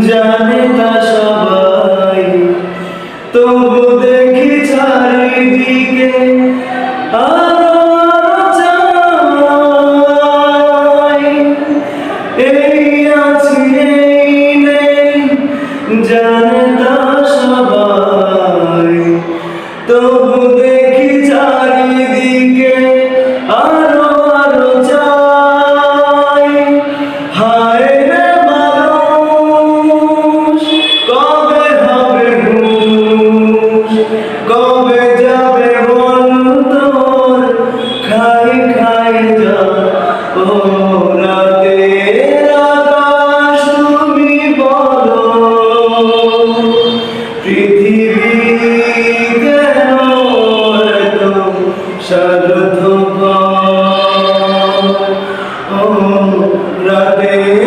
জানে তা সবাই, তবু দেখি চারিদিকে আরো আরো চাই। এই আছি এই নেই, জানে তা সবাই, তবু দেখি চারিদিকে আরো আরো চাই। হায় রে মানুষ, কবে হবে হুঁশ, কবে যাবে মন তোর খাই খাই যা। ও রাতের আকাশ তুমি বলো, পৃথিবী কেন এত স্বার্থপর? ও রাতের